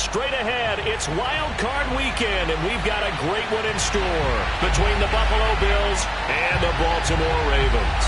straight ahead. It's Wild Card Weekend, and we've got a great one in store between the Buffalo Bills and the Baltimore Ravens.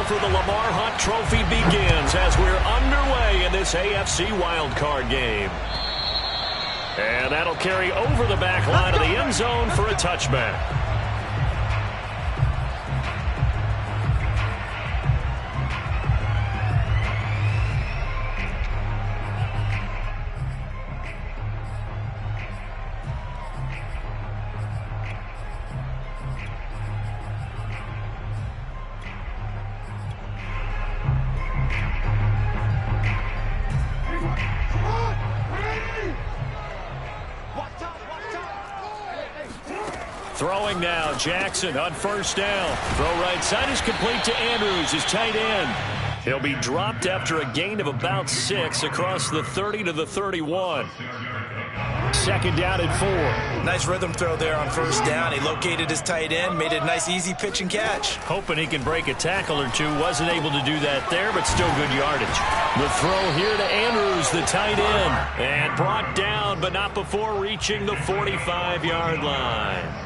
For the Lamar Hunt Trophy begins as we're underway in this AFC wildcard game. And that'll carry over the back line of the end zone for a touchback. Throwing now, Jackson on first down. Throw right side is complete to Andrews, his tight end. He'll be dropped after a gain of about 6 across the 30 to the 31. Second down and 4. Nice rhythm throw there on first down. He located his tight end, made it a nice easy pitch and catch. Hoping he can break a tackle or two. Wasn't able to do that there, but still good yardage. The throw here to Andrews, the tight end. And brought down, but not before reaching the 45-yard line.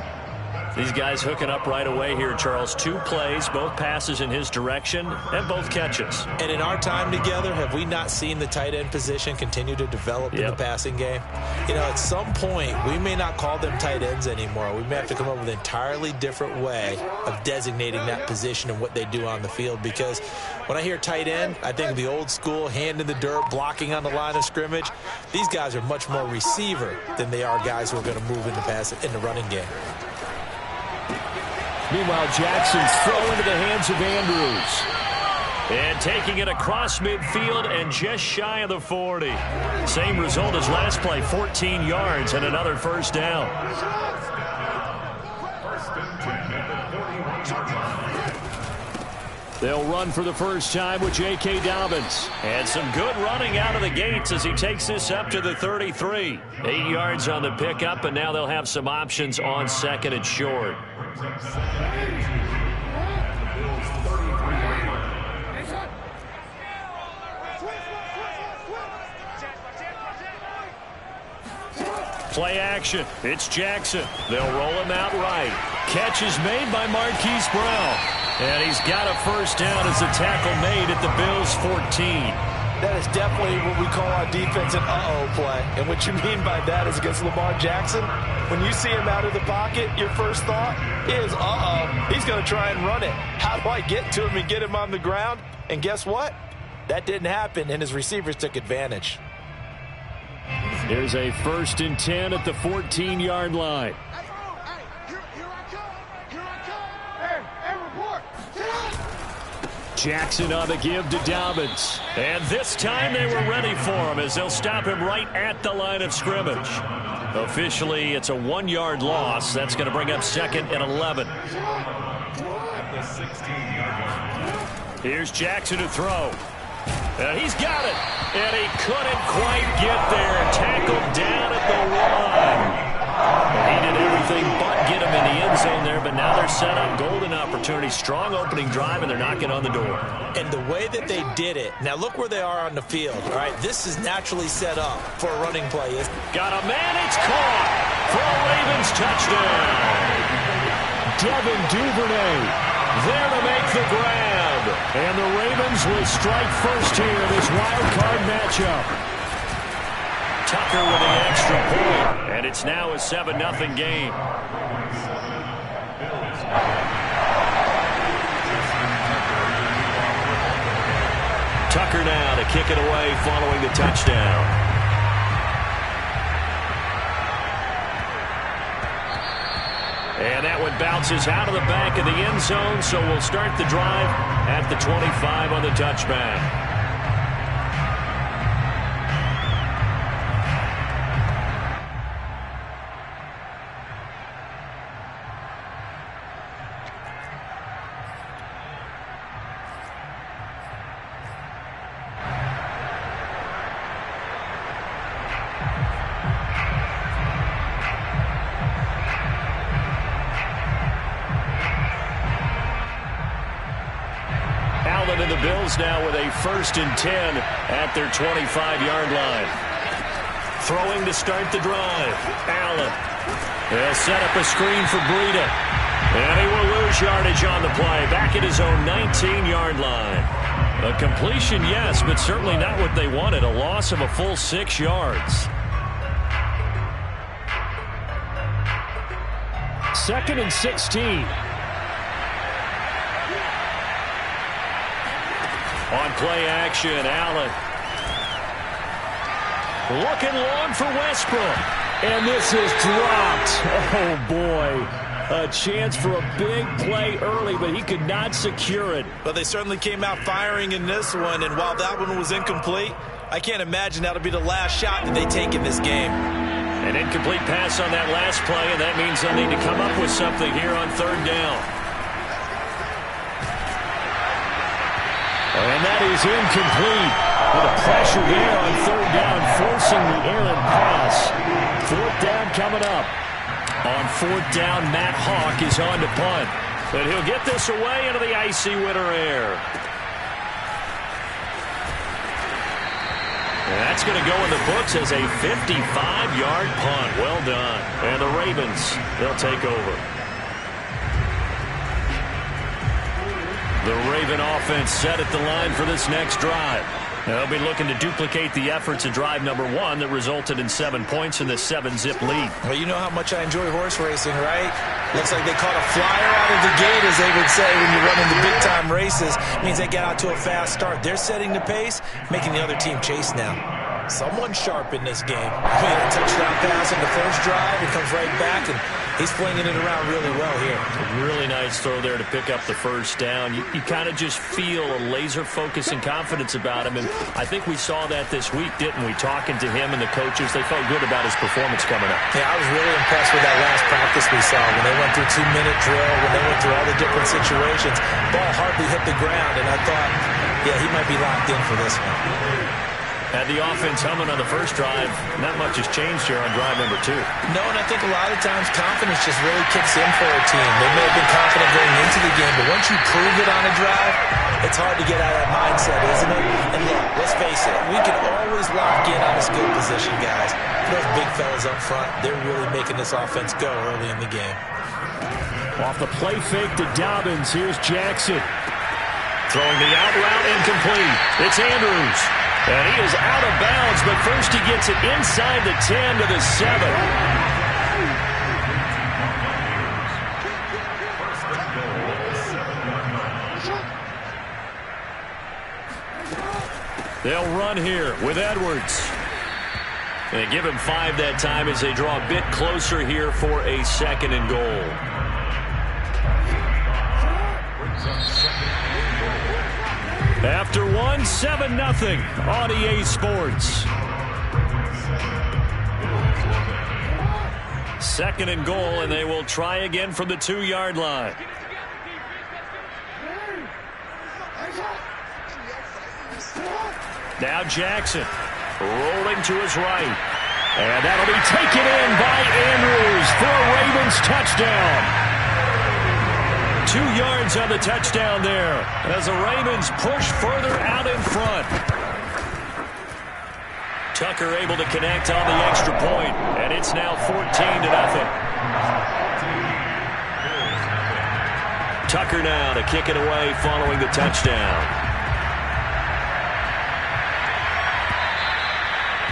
These guys hooking up right away here, Charles. 2 plays, both passes in his direction, and both catches. And in our time together, have we not seen the tight end position continue to develop in the passing game? You know, at some point, we may not call them tight ends anymore. We may have to come up with an entirely different way of designating that position and what they do on the field. Because when I hear tight end, I think of the old school, hand in the dirt, blocking on the line of scrimmage. These guys are much more receiver than they are guys who are going to move in the running game. Meanwhile, Jackson's throw into the hands of Andrews. And taking it across midfield and just shy of the 40. Same result as last play, 14 yards and another first down. They'll run for the first time with J.K. Dobbins. And some good running out of the gates as he takes this up to the 33. 8 yards on the pickup, and now they'll have some options on second and short. Play action. It's Jackson. They'll roll him out right. Catch is made by Marquise Brown. And he's got a first down as the tackle made at the Bills' 14. That is definitely what we call our defense an uh-oh play. And what you mean by that is against Lamar Jackson, when you see him out of the pocket, your first thought is, uh-oh, he's going to try and run it. How do I get to him and get him on the ground? And guess what? That didn't happen, and his receivers took advantage. Here's a 1st and 10 at the 14-yard line. Jackson on the give to Dobbins. And this time they were ready for him as they'll stop him right at the line of scrimmage. Officially, it's a 1-yard loss. That's going to bring up 2nd and 11. Here's Jackson to throw. And he's got it. And he couldn't quite get there. Tackled down at the 1. He did everything but get him in the end zone there, but now they're set up. Golden opportunity, strong opening drive, and they're knocking on the door. And the way that they did it, now look where they are on the field, all right? This is naturally set up for a running play. Got a man, it's caught for a Ravens touchdown. Devin Duvernay there to make the grab. And the Ravens will strike first here in this wild card matchup. Tucker with the extra point, and it's now a 7-0 game. Tucker now to kick it away following the touchdown. And that one bounces out of the back of the end zone, so we'll start the drive at the 25 on the touchback. Allen and the Bills now with a 1st and 10 at their 25-yard line. Throwing to start the drive. Allen. They'll set up a screen for Breida. And he will lose yardage on the play. Back at his own 19-yard line. A completion, yes, but certainly not what they wanted. A loss of a full 6 yards. 2nd and 16. On play action, Allen. Looking long for Westbrook. And this is dropped. Oh, boy. A chance for a big play early, but he could not secure it. But they certainly came out firing in this one, and while that one was incomplete, I can't imagine that'll be the last shot that they take in this game. An incomplete pass on that last play, and that means they'll need to come up with something here on 3rd down. And that is incomplete. With a pressure here on 3rd down, forcing the errant pass. 4th down coming up. On 4th down, Matt Hawk is on to punt. But he'll get this away into the icy winter air. And that's going to go in the books as a 55-yard punt. Well done. And the Ravens, they'll take over. The Raven offense set at the line for this next drive. They'll be looking to duplicate the efforts of drive number 1 that resulted in 7 points in the 7-zip lead. Well, you know how much I enjoy horse racing, right? Looks like they caught a flyer out of the gate, as they would say when you're running the big-time races. It means they get out to a fast start. They're setting the pace, making the other team chase now. Someone sharp in this game. He had a touchdown pass in the first drive. He comes right back, and he's flinging it around really well here. A really nice throw there to pick up the 1st down. You kind of just feel a laser focus and confidence about him, and I think we saw that this week, didn't we? Talking to him and the coaches, they felt good about his performance coming up. Yeah, I was really impressed with that last practice we saw when they went through 2-minute drill, when they went through all the different situations. Ball hardly hit the ground, and I thought, yeah, he might be locked in for this one. Had the offense humming on the first drive. Not much has changed here on drive number 2. No, and I think a lot of times confidence just really kicks in for a team. They may have been confident going into the game, but once you prove it on a drive, it's hard to get out of that mindset, isn't it? And look, let's face it, we can always lock in on a skill position, guys. Those big fellas up front, they're really making this offense go early in the game. Off the play fake to Dobbins, here's Jackson. Throwing the out route incomplete. It's Andrews. And he is out of bounds, but first he gets it inside the 10 to the 7. They'll run here with Edwards. They give him 5 that time as they draw a bit closer here for a 2nd and goal. After 1, 7-0 on EA Sports. 2nd and goal, and they will try again from the 2-yard line. Now Jackson rolling to his right. And that'll be taken in by Andrews for a Ravens touchdown. 2 yards on the touchdown there as the Ravens push further out in front. Tucker able to connect on the extra point, and it's now 14-0. Tucker now to kick it away following the touchdown.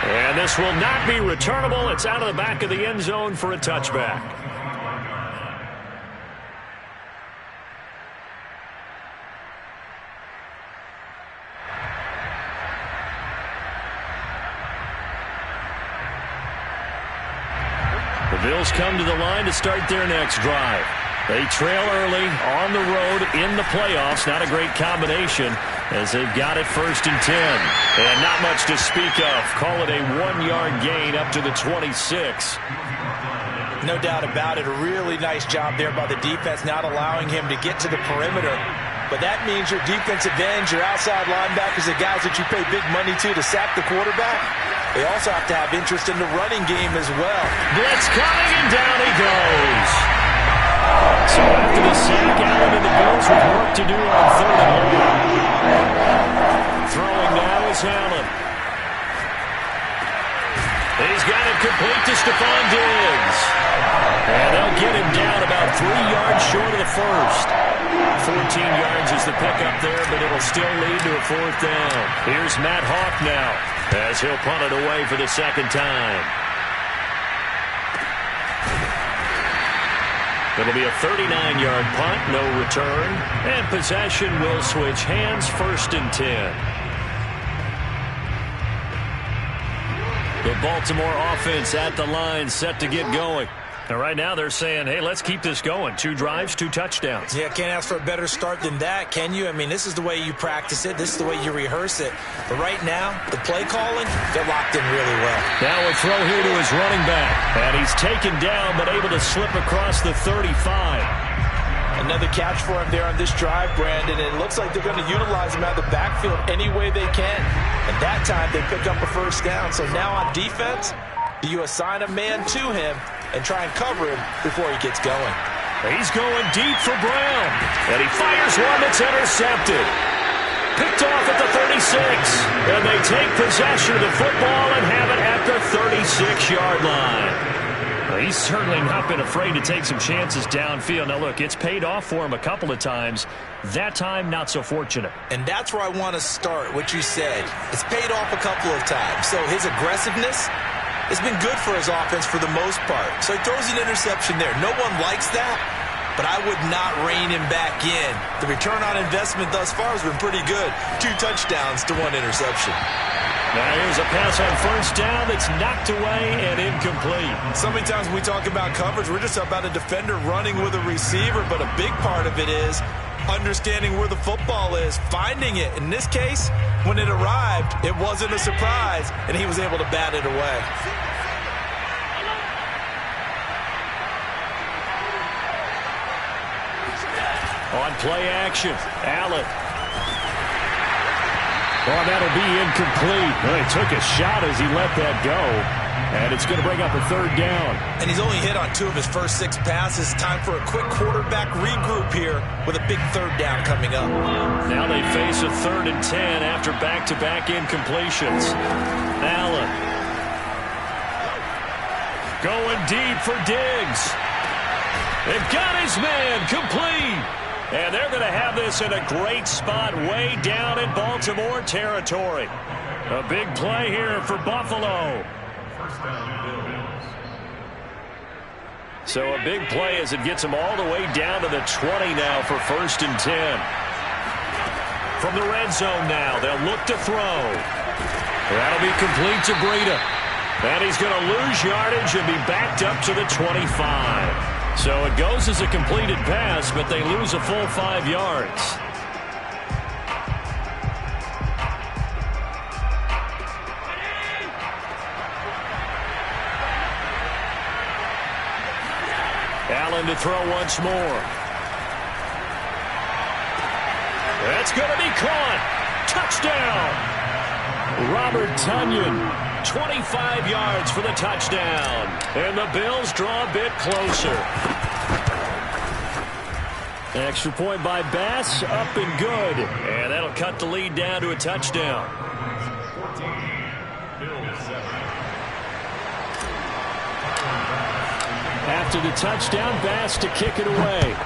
And this will not be returnable. It's out of the back of the end zone for a touchback. The Bills come to the line to start their next drive. They trail early on the road in the playoffs. Not a great combination as they've got it 1st and 10. And not much to speak of. Call it a 1-yard gain up to the 26. No doubt about it. A really nice job there by the defense, not allowing him to get to the perimeter. But that means your defensive ends, your outside linebackers, the guys that you pay big money to sack the quarterback, they also have to have interest in the running game as well. Blitz coming, and down he goes. So after the sack, Allen and the Bills with work to do on 3rd and long. Throwing now is Allen. He's got it complete to Stephon Diggs. And they'll get him down about 3 yards short of the first. 14 yards is the pickup there, but it'll still lead to a 4th down. Here's Matt Hawk now as he'll punt it away for the second time. It'll be a 39-yard punt, no return, and possession will switch hands, 1st and 10. The Baltimore offense at the line, set to get going. And right now they're saying, hey, let's keep this going. 2 drives, 2 touchdowns. Yeah, can't ask for a better start than that, can you? I mean, this is the way you practice it. This is the way you rehearse it. But right now, the play calling, they're locked in really well. Now a throw here to his running back. And he's taken down, but able to slip across the 35. Another catch for him there on this drive, Brandon. And it looks like they're going to utilize him out of the backfield any way they can. And that time, they pick up a 1st down. So now on defense, do you assign a man to him and try and cover him before he gets going? He's going deep for Brown. And he fires one that's intercepted. Picked off at the 36. And they take possession of the football and have it at the 36-yard line. He's certainly not been afraid to take some chances downfield. Now, look, it's paid off for him a couple of times. That time, not so fortunate. And that's where I want to start, what you said. It's paid off a couple of times. So his aggressiveness, it's been good for his offense for the most part. So he throws an interception there. No one likes that, but I would not rein him back in. The return on investment thus far has been pretty good. 2 touchdowns to 1 interception. Now here's a pass on 1st down that's knocked away and incomplete. So many times when we talk about coverage, we're just about a defender running with a receiver, but a big part of it is understanding where the football is, finding it. In this case, when it arrived, it wasn't a surprise, and he was able to bat it away. On play action, Allen. Oh, that'll be incomplete. Well, he took a shot as he let that go. And it's going to bring up a 3rd down. And he's only hit on 2 of his first 6 passes. Time for a quick quarterback regroup here with a big 3rd down coming up. Now they face a 3rd and 10 after back-to-back incompletions. Allen. Going deep for Diggs. They've got his man complete. And they're going to have this in a great spot way down in Baltimore territory. A big play here for Buffalo. So a big play as it gets them all the way down to the 20 now for 1st and 10. From the red zone now, they'll look to throw. That'll be complete to Breida. And he's going to lose yardage and be backed up to the 25. So it goes as a completed pass, but they lose a full 5 yards. Allen to throw once more. That's going to be caught. Touchdown. Robert Tonyan. 25 yards for the touchdown. And the Bills draw a bit closer. Extra point by Bass, up and good. And that'll cut the lead down to a touchdown. After the touchdown, Bass to kick it away.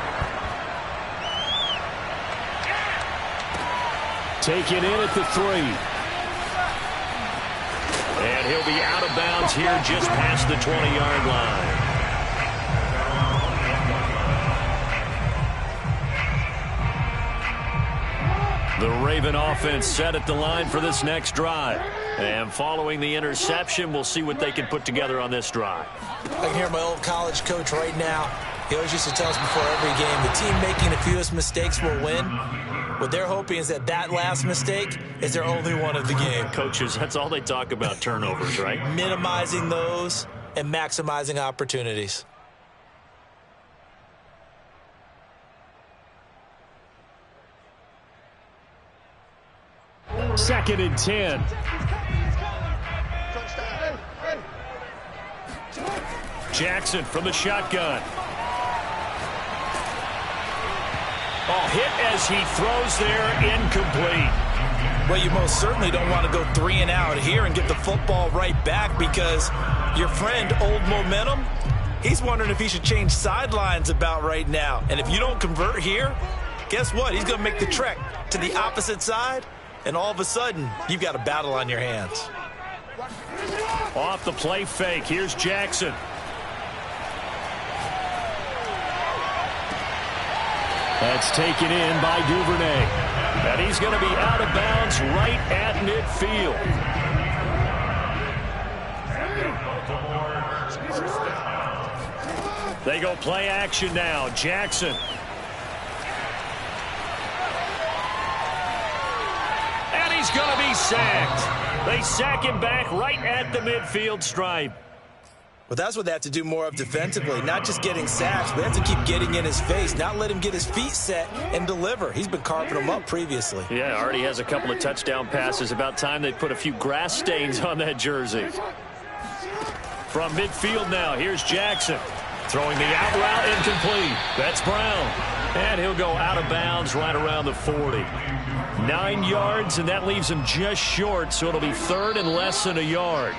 Taken in at the 3. And he'll be out of bounds here just past the 20-yard line. The Raven offense set at the line for this next drive. And following the interception, we'll see what they can put together on this drive. I can hear my old college coach right now. He always used to tell us before every game, the team making the fewest mistakes will win. What they're hoping is that last mistake is their only one of the game. Coaches, that's all they talk about, turnovers, right? Minimizing those and maximizing opportunities. Second and 10. Jackson from the shotgun. Oh, hit as he throws there, incomplete. Well, you most certainly don't want to go 3 and out here and get the football right back, because your friend, Old Momentum, he's wondering if he should change sidelines about right now. And if you don't convert here, guess what? He's going to make the trek to the opposite side, and all of a sudden, you've got a battle on your hands. Off the play fake, here's Jackson. That's taken in by Duvernay. And he's going to be out of bounds right at midfield. They go play action now. Jackson. And he's going to be sacked. They sack him back right at the midfield stripe. Well, that's what they have to do more of defensively, not just getting sacks, but they have to keep getting in his face, not let him get his feet set and deliver. He's been carving them up previously. Yeah, already has a couple of touchdown passes. About time they put a few grass stains on that jersey. From midfield now, here's Jackson. Throwing the out route, incomplete. That's Brown. And he'll go out of bounds right around the 40. 9 yards, and that leaves him just short, so it'll be third and less than a yard.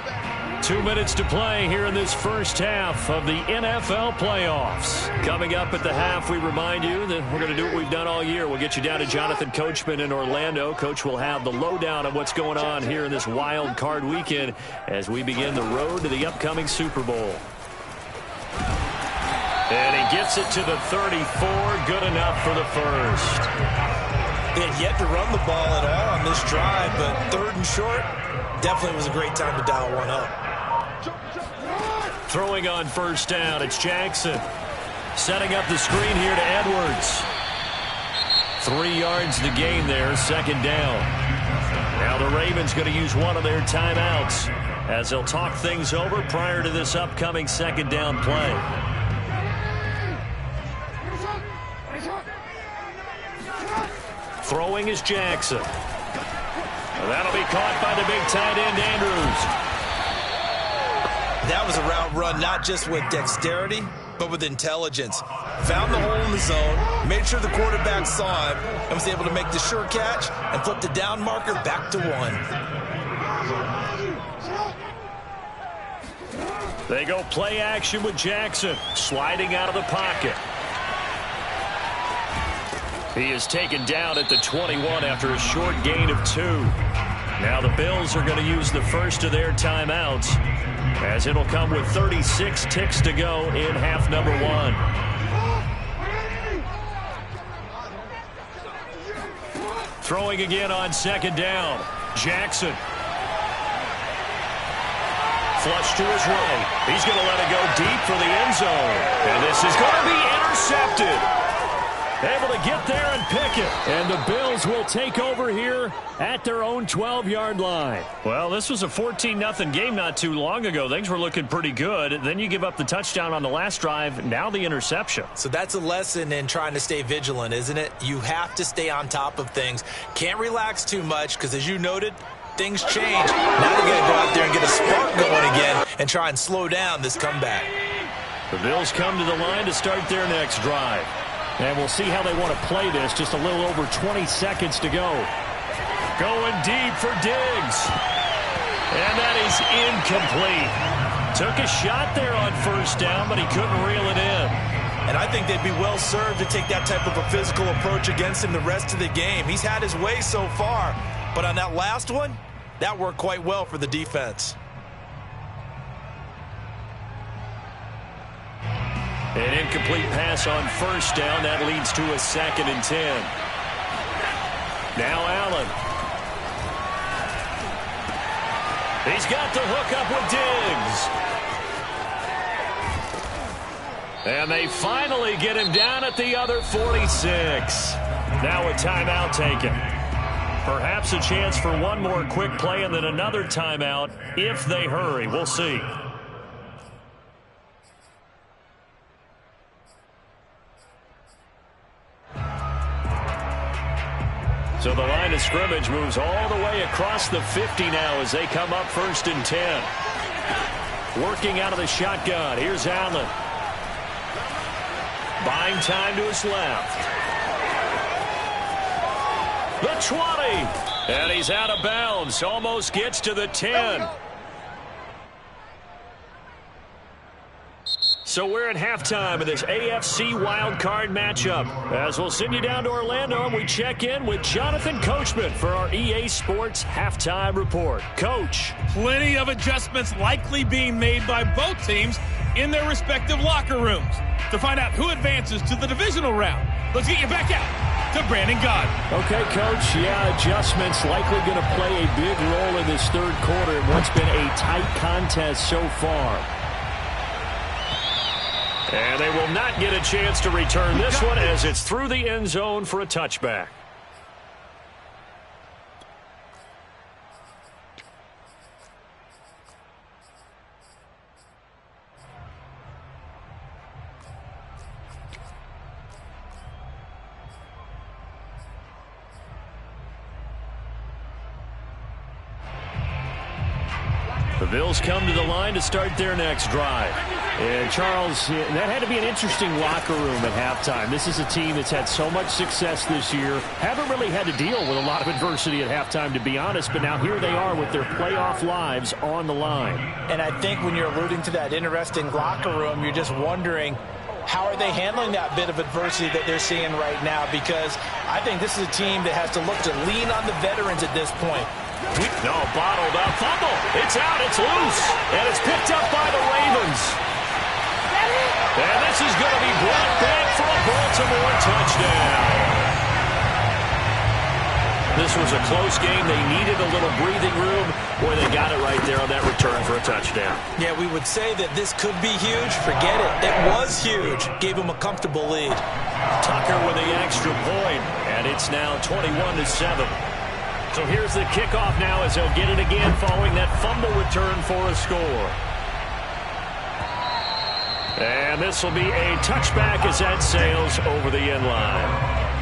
2 minutes to play here in this first half of the NFL playoffs. Coming up at the half, we remind you that we're going to do what we've done all year. We'll get you down to Jonathan Coachman in Orlando. Coach will have the lowdown of what's going on here in this wild card weekend as we begin the road to the upcoming Super Bowl. And he gets it to the 34. Good enough for the first. They had yet to run the ball at all on this drive, but third and short, definitely was a great time to dial one up. Throwing on first down, it's Jackson. Setting up the screen here to Edwards. 3 yards to gain there, second down. Now the Ravens going to use one of their timeouts as they'll talk things over prior to this upcoming second down play. Throwing is Jackson. That'll be caught by the big tight end, Andrews. That was a route run not just with dexterity, but with intelligence. Found the hole in the zone, made sure the quarterback saw him, and was able to make the sure catch and flip the down marker back to 1. They go play action with Jackson, sliding out of the pocket. He is taken down at the 21 after a short gain of 2. Now the Bills are going to use the first of their timeouts, as it'll come with 36 ticks to go in half number 1. Throwing again on second down. Jackson. Flush to his right. He's going to let it go deep for the end zone. And this is going to be intercepted. Able to get there and pick it. And the Bills will take over here at their own 12-yard line. Well, this was a 14-0 game not too long ago. Things were looking pretty good. Then you give up the touchdown on the last drive. Now the interception. So that's a lesson in trying to stay vigilant, isn't it? You have to stay on top of things. Can't relax too much because, as you noted, things change. Now they're going to go out there and get a spark going again and try and slow down this comeback. The Bills come to the line to start their next drive. And we'll see how they want to play this. Just a little over 20 seconds to go. Going deep for Diggs. And that is incomplete. Took a shot there on first down, but he couldn't reel it in. And I think they'd be well served to take that type of a physical approach against him the rest of the game. He's had his way so far, but on that last one, that worked quite well for the defense. An incomplete pass on first down. That leads to a 2nd and 10. Now Allen. He's got the hook up with Diggs. And they finally get him down at the other 46. Now a timeout taken. Perhaps a chance for one more quick play and then another timeout if they hurry. We'll see. So the line of scrimmage moves all the way across the 50 now as they come up 1st and 10. Working out of the shotgun. Here's Allen. Buying time to his left. The 20. And he's out of bounds. Almost gets to the 10. So we're at halftime of this AFC wildcard matchup. As we'll send you down to Orlando, and we check in with Jonathan Coachman for our EA Sports Halftime Report. Coach. Plenty of adjustments likely being made by both teams in their respective locker rooms. To find out who advances to the divisional round, let's get you back out to Brandon God. Okay, Coach. Yeah, adjustments likely going to play a big role in this third quarter in what's been a tight contest so far. And they will not get a chance to return this one as it's through the end zone for a touchback. The Bills come to the line to start their next drive. And Charles, that had to be an interesting locker room at halftime. This is a team that's had so much success this year. Haven't really had to deal with a lot of adversity at halftime, to be honest. But now here they are with their playoff lives on the line. And I think when you're alluding to that interesting locker room, you're just wondering, how are they handling that bit of adversity that they're seeing right now? Because I think this is a team that has to look to lean on the veterans at this point. No, bottled up. Fumble. It's out. It's loose. And it's picked up by the Ravens. And this is going to be brought back for a Baltimore touchdown. This was a close game. They needed a little breathing room. Boy, they got it right there on that return for a touchdown. Yeah, we would say that this could be huge. Forget it. It was huge. Gave them a comfortable lead. Tucker with the extra point. And it's now 21-7. So here's the kickoff now as they'll get it again following that fumble return for a score. And this will be a touchback as that sails over the end line.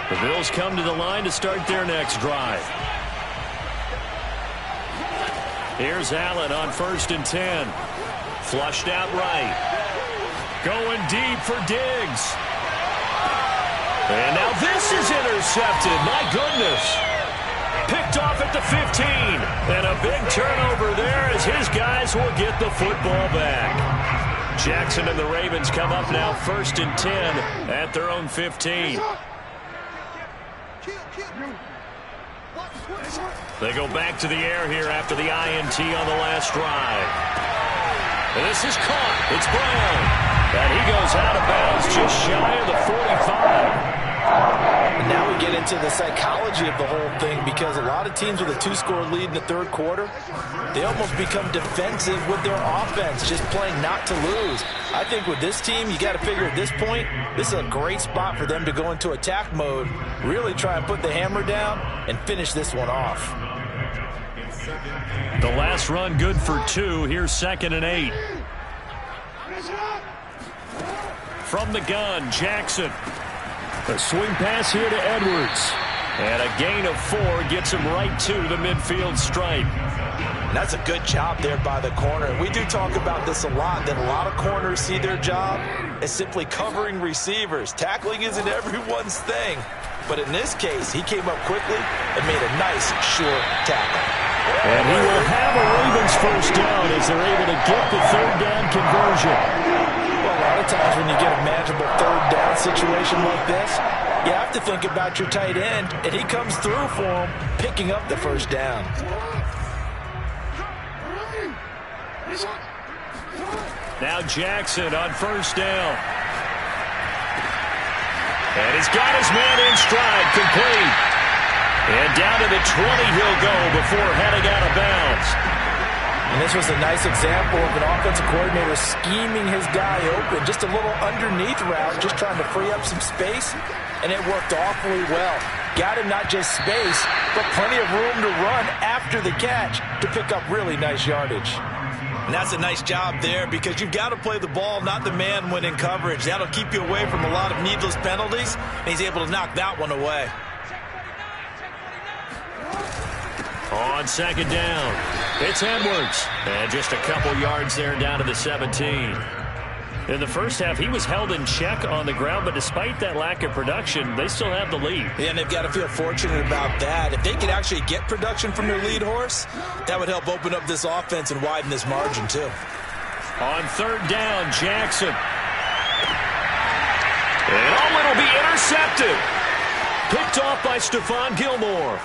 The Bills come to the line to start their next drive. Here's Allen on 1st and 10. Flushed out right. Going deep for Diggs. And now this is intercepted. My goodness. Picked off at the 15. And a big turnover there as his guys will get the football back. Jackson and the Ravens come up now 1st and 10 at their own 15. They go back to the air here after the INT on the last drive. And this is caught. It's Brown. And he goes out of bounds just shy of the 45. And now we get into the psychology of the whole thing, because a lot of teams with a 2-score lead in the third quarter, they almost become defensive with their offense, just playing not to lose. I think with this team, you got to figure at this point, this is a great spot for them to go into attack mode, really try and put the hammer down and finish this one off. The last run good for 2. Here's 2nd and 8. From the gun, Jackson. A swing pass here to Edwards. And a gain of 4 gets him right to the midfield stripe. And that's a good job there by the corner. And we do talk about this a lot, that a lot of corners see their job as simply covering receivers. Tackling isn't everyone's thing. But in this case, he came up quickly and made a nice, short tackle. And he will have a Ravens first down as they're able to get the third down conversion. Well, a lot of times when you get a manageable third down situation like this, you have to think about your tight end, and he comes through for him, picking up the first down. Now Jackson on 1st down. And he's got his man in stride, complete. And down to the 20 he'll go before heading out of bounds. And this was a nice example of an offensive coordinator scheming his guy open. Just a little underneath route, just trying to free up some space. And it worked awfully well. Got him not just space, but plenty of room to run after the catch to pick up really nice yardage. And that's a nice job there because you've got to play the ball, not the man when in coverage. That'll keep you away from a lot of needless penalties, and he's able to knock that one away. On second down, it's Edwards. And just a couple yards there down to the 17. In the first half, he was held in check on the ground, but despite that lack of production, they still have the lead. Yeah, and they've got to feel fortunate about that. If they could actually get production from their lead horse, that would help open up this offense and widen this margin, too. On third down, Jackson. And it'll be intercepted. Picked off by Stephon Gilmore.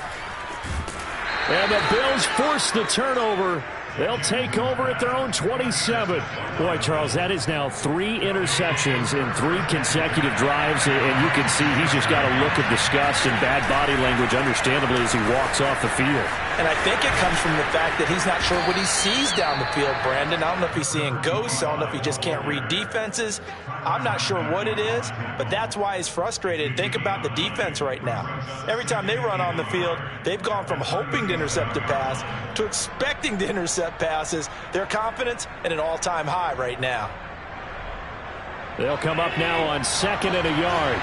And the Bills force the turnover. They'll take over at their own 27. Boy, Charles, that is now 3 interceptions in 3 consecutive drives, and you can see he's just got a look of disgust and bad body language, understandably, as he walks off the field. And I think it comes from the fact that he's not sure what he sees down the field, Brandon. I don't know if he's seeing ghosts. I don't know if he just can't read defenses. I'm not sure what it is, but that's why he's frustrated. Think about the defense right now. Every time they run on the field, they've gone from hoping to intercept a pass to expecting to intercept passes. Their confidence at an all-time high right now. They'll come up now on 2nd and a yard.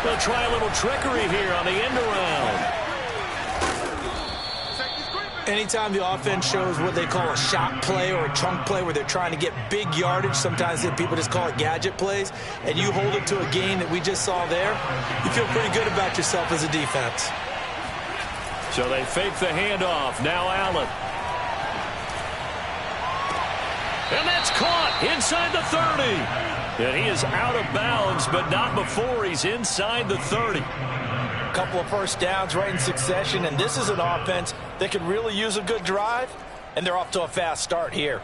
They'll try a little trickery here on the end around. Anytime the offense shows what they call a shot play or a chunk play where they're trying to get big yardage, sometimes people just call it gadget plays, and you hold it to a gain that we just saw there, you feel pretty good about yourself as a defense. So they fake the handoff. Now Allen. And that's caught inside the 30. And he is out of bounds, but not before he's inside the 30. Couple of first downs right in succession, and this is an offense that could really use a good drive, and they're off to a fast start here.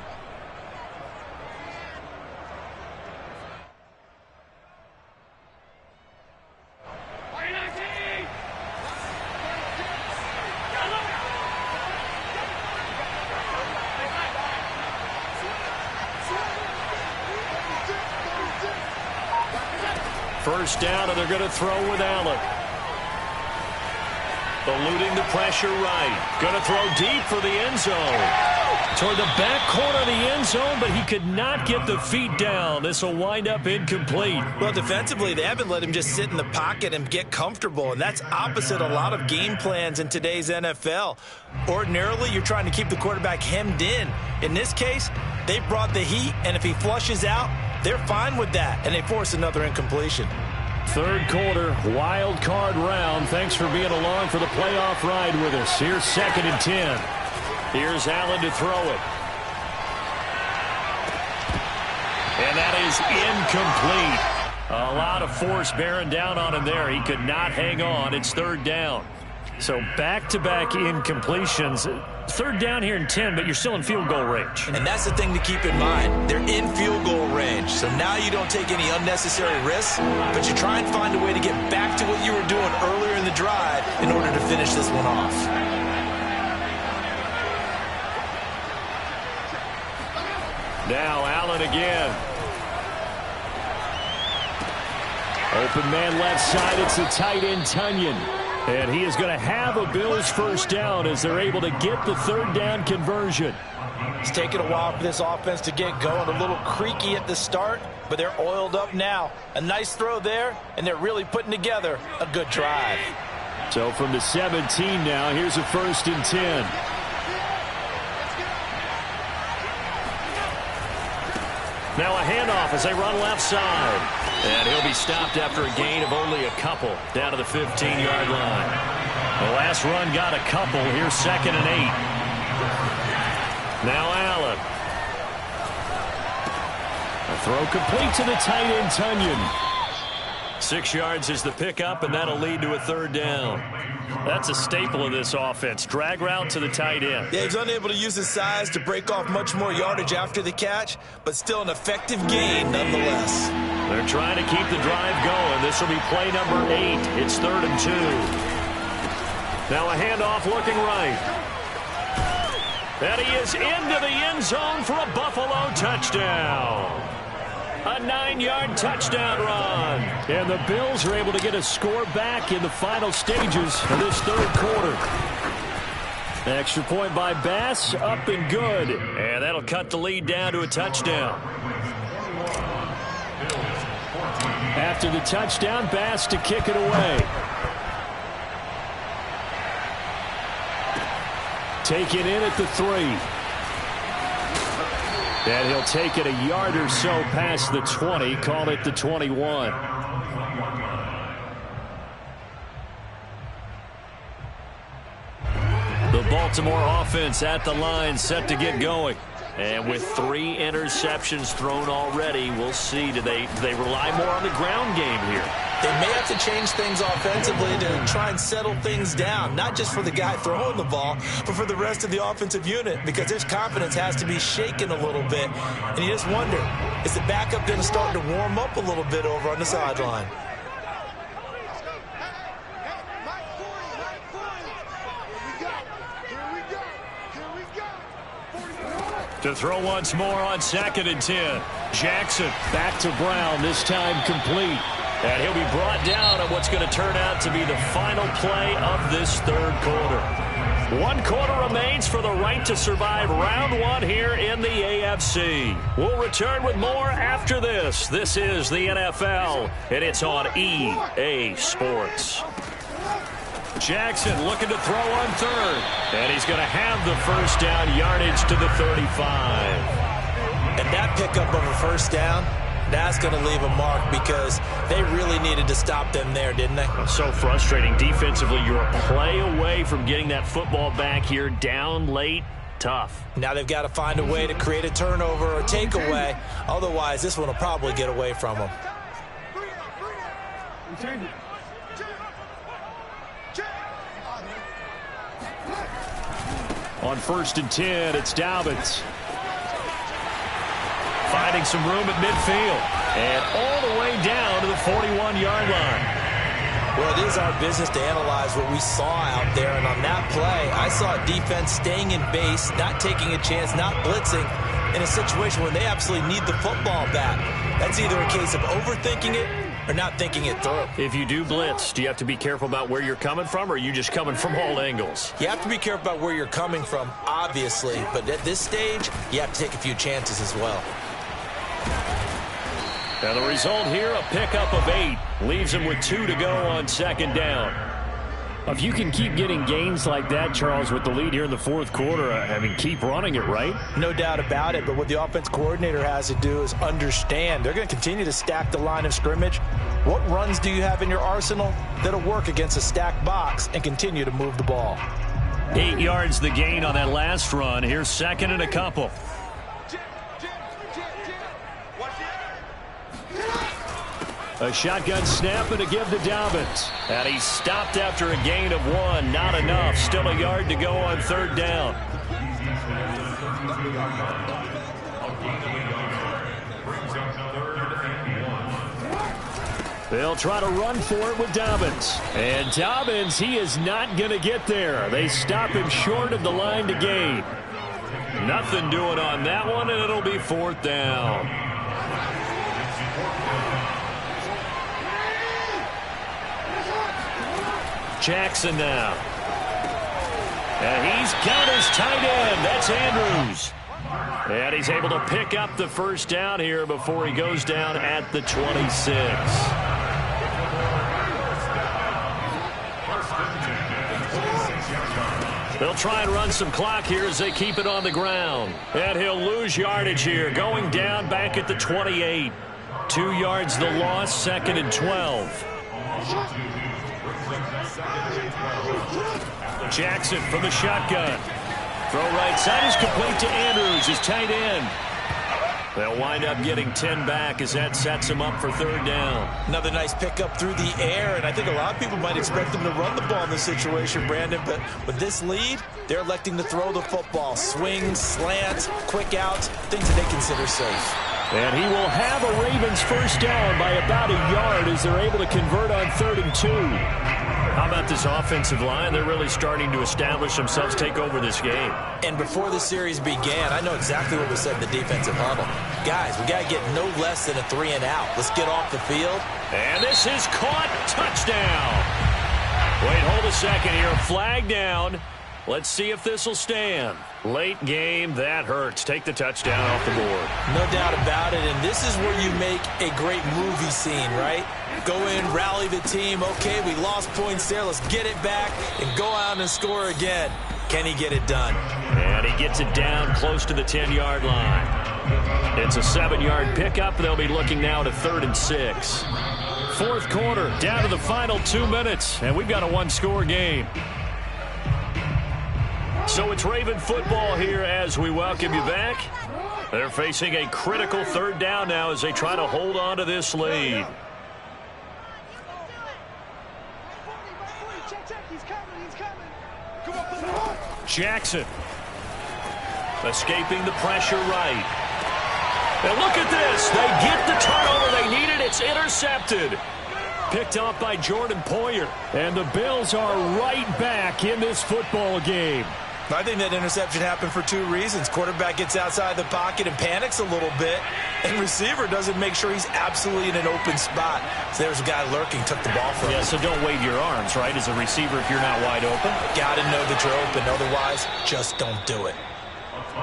First down, and they're going to throw with Allen. Eluding the pressure right. Going to throw deep for the end zone. Toward the back corner of the end zone, but he could not get the feet down. This will wind up incomplete. Well, defensively, they haven't let him just sit in the pocket and get comfortable, and that's opposite a lot of game plans in today's NFL. Ordinarily, you're trying to keep the quarterback hemmed in. In this case, they brought the heat, and if he flushes out, they're fine with that, and they force another incompletion. Third quarter, wild card round. Thanks for being along for the playoff ride with us. Here's 2nd and 10. Here's Allen to throw it. And that is incomplete. A lot of force bearing down on him there. He could not hang on. It's 3rd down. So back-to-back incompletions. 3rd down here in 10, but you're still in field goal range. And that's the thing to keep in mind. They're in field goal range. So now you don't take any unnecessary risks, but you try and find a way to get back to what you were doing earlier in the drive in order to finish this one off. Now Allen again. Open man left side. It's the tight end, Tunyon. And he is going to have a Bills first down as they're able to get the 3rd down conversion. It's taken a while for this offense to get going. A little creaky at the start, but they're oiled up now. A nice throw there, and they're really putting together a good drive. So from the 17 now, here's a 1st and 10. Now a handoff as they run left side. And he'll be stopped after a gain of only a couple down to the 15-yard line. The last run got a couple. Here's 2nd and 8. Now Allen. A throw complete to the tight end, Tunyon. 6 yards is the pickup, and that'll lead to a 3rd down. That's a staple of this offense. Drag route to the tight end. Yeah, he's unable to use his size to break off much more yardage after the catch, but still an effective gain nonetheless. They're trying to keep the drive going. This will be play number 8. It's 3rd and 2. Now a handoff looking right. And he is into the end zone for a Buffalo touchdown. A 9-yard touchdown run. And the Bills are able to get a score back in the final stages of this 3rd quarter. Extra point by Bass, up and good. And that'll cut the lead down to a touchdown. After the touchdown, Bass to kick it away. Taken in at the 3. And he'll take it a yard or so past the 20, call it the 21. The Baltimore offense at the line, set to get going. And with 3 interceptions thrown already, we'll see. Do they rely more on the ground game here? They may have to change things offensively to try and settle things down, not just for the guy throwing the ball, but for the rest of the offensive unit, because their confidence has to be shaken a little bit. And you just wonder, is the backup going to start to warm up a little bit over on the sideline? To throw once more on 2nd and 10. Jackson back to Brown, this time complete. And he'll be brought down on what's going to turn out to be the final play of this 3rd quarter. 1 quarter remains for the right to survive round 1 here in the AFC. We'll return with more after this. This is the NFL, and it's on EA Sports. Jackson looking to throw on 3rd. And he's going to have the first down, yardage to the 35. And that pickup of a first down, that's going to leave a mark because they really needed to stop them there, didn't they? So frustrating. Defensively, you're a play away from getting that football back here down late. Tough. Now they've got to find a way to create a turnover or takeaway. Otherwise, this one will probably get away from them. On 1st and 10, it's Dobbins. Finding some room at midfield. And all the way down to the 41-yard line. Well, it is our business to analyze what we saw out there. And on that play, I saw defense staying in base, not taking a chance, not blitzing, in a situation where they absolutely need the football back. That's either a case of overthinking it or not thinking it through. If you do blitz, do you have to be careful about where you're coming from, or are you just coming from all angles? You have to be careful about where you're coming from, obviously. But at this stage, you have to take a few chances as well. And the result here, a pickup of 8. Leaves him with 2 to go on 2nd down. If you can keep getting gains like that, Charles, with the lead here in the 4th quarter, I mean, keep running it, right? No doubt about it, but what the offense coordinator has to do is understand. They're going to continue to stack the line of scrimmage. What runs do you have in your arsenal that'll work against a stacked box and continue to move the ball? 8 yards the gain on that last run. Here's 2nd and a couple. A shotgun snap and a give to Dobbins. And he stopped after a gain of 1. Not enough. Still a yard to go on 3rd down. They'll try to run for it with Dobbins. And Dobbins, he is not going to get there. They stop him short of the line to gain. Nothing doing on that one, and it'll be 4th down. Jackson now. And he's got his tight end. That's Andrews. And he's able to pick up the first down here before he goes down at the 26. They'll try and run some clock here as they keep it on the ground. And he'll lose yardage here, going down back at the 28. 2 yards the loss, 2nd and 12. Jackson from the shotgun. Throw right side is complete to Andrews, his tight end. They'll wind up getting 10 back as that sets them up for 3rd down. Another nice pickup through the air, and I think a lot of people might expect them to run the ball in this situation, Brandon, but with this lead, they're electing to throw the football. Swings, slants, quick outs, things that they consider safe. And he will have a Ravens first down by about a yard as they're able to convert on 3rd and 2. How about this offensive line? They're really starting to establish themselves, take over this game. And before the series began, I know exactly what was said in the defensive huddle. Guys, we got to get no less than a 3 and out. Let's get off the field. And this is caught. Touchdown. Wait, hold a second here. Flag down. Let's see if this will stand. Late game, that hurts. Take the touchdown off the board. No doubt about it, and this is where you make a great movie scene, right? Go in, rally the team. Okay, we lost points there. Let's get it back and go out and score again. Can he get it done? And he gets it down close to the 10-yard line. It's a 7-yard pickup. They'll be looking now to 3rd and 6. Fourth quarter, down to the final 2 minutes, and we've got a one-score game. So it's Raven football here as we welcome you back. They're facing a critical 3rd down now as they try to hold on to this lead. Jackson escaping the pressure right. And look at this. They get the turnover they needed. It's intercepted. Picked off by Jordan Poyer. And the Bills are right back in this football game. I think that interception happened for 2 reasons. Quarterback gets outside the pocket and panics a little bit, and receiver doesn't make sure he's absolutely in an open spot. So there's a guy lurking, took the ball from him. Yeah, so don't wave your arms, right, as a receiver if you're not wide open. Got to know that you're open. Otherwise, just don't do it.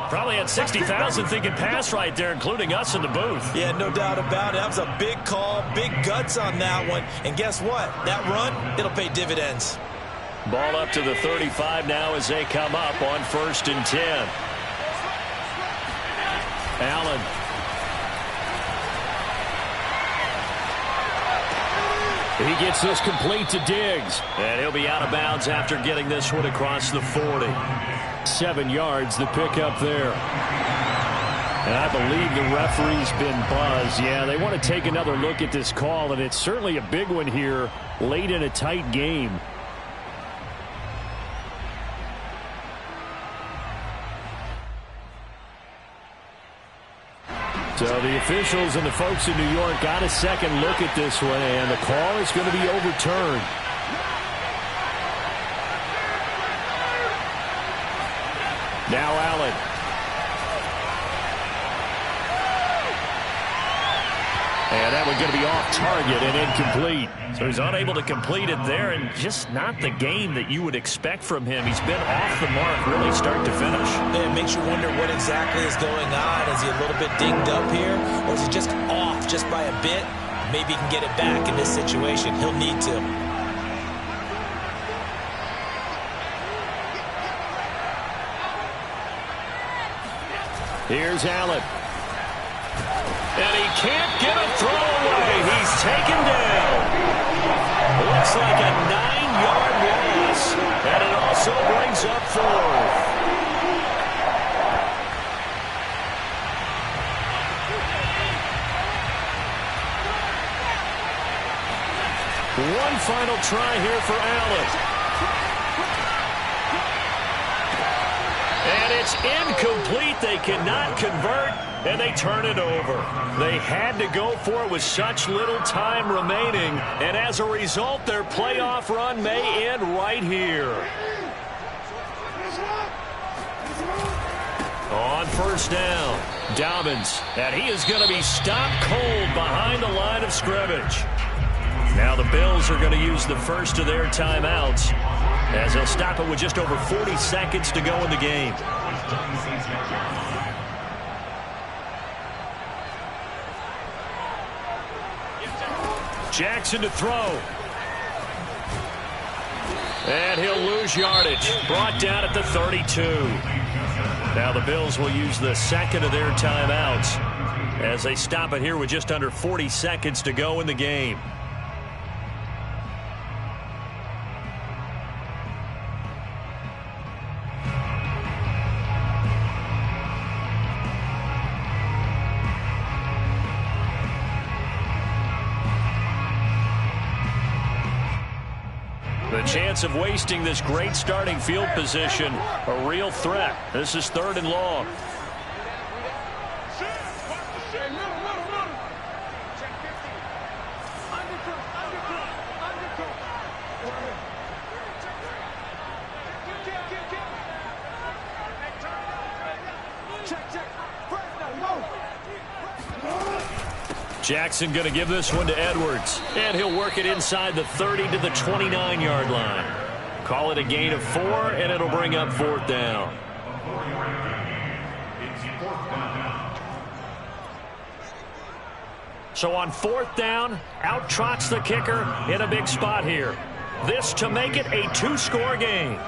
Probably had 60,000 thinking pass right there, including us in the booth. Yeah, no doubt about it. That was a big call, big guts on that one. And guess what? That run, it'll pay dividends. Ball up to the 35 now as they come up on 1st and 10. Allen. He gets this complete to Diggs. And he'll be out of bounds after getting this one across the 40. 7 yards, the pickup there. And I believe the referee's been buzzed. Yeah, they want to take another look at this call, and it's certainly a big one here late in a tight game. So the officials and the folks in New York got a second look at this one, and the call is going to be overturned. Now Allen. And that one's going to be off target and incomplete. So he's unable to complete it there, and just not the game that you would expect from him. He's been off the mark really start to finish. It makes you wonder what exactly is going on. Is he a little bit dinged up here, or is he just off just by a bit? Maybe he can get it back in this situation. He'll need to. Here's Allen. And he can't get a throw away. He's taken down. Looks like a 9-yard loss. And it also brings up 4th. One final try here for Allen. And it's incomplete. They cannot convert, and they turn it over. They had to go for it with such little time remaining, and as a result, their playoff run may end right here. On 1st down, Dobbins, and he is going to be stopped cold behind the line of scrimmage. Now the Bills are going to use the first of their timeouts as they'll stop it with just over 40 seconds to go in the game. Jackson to throw. And he'll lose yardage. Brought down at the 32. Now the Bills will use the second of their timeouts as they stop it here with just under 40 seconds to go in the game. The chance of wasting this great starting field position, a real threat. This is 3rd and long. Jackson going to give this one to Edwards, and he'll work it inside the 30 to the 29-yard line. Call it a gain of 4, and it'll bring up 4th down. So on 4th down, out trots the kicker in a big spot here. This to make it a 2-score game.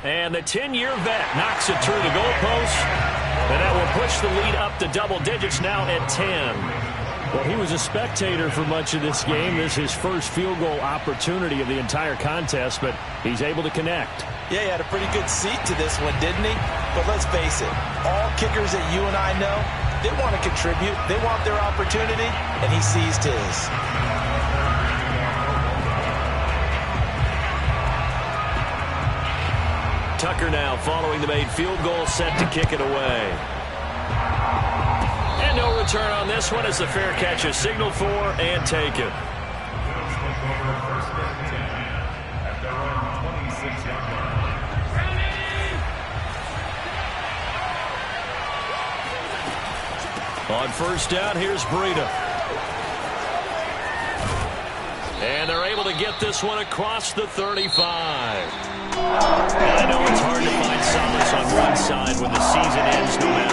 And the 10-year vet knocks it through the goalpost. And that will push the lead up to double digits now at 10. Well, he was a spectator for much of this game. This is his first field goal opportunity of the entire contest, but he's able to connect. Yeah, he had a pretty good seat to this one, didn't he? But let's face it, all kickers that you and I know, they want to contribute. They want their opportunity, and he seized his. Tucker now following the made field goal, set to kick it away. And no return on this one as the fair catch is signaled for and taken. On 1st down, here's Breida. And they're able to get this one across the 35. And I know it's hard to find solace on one side when the season ends no matter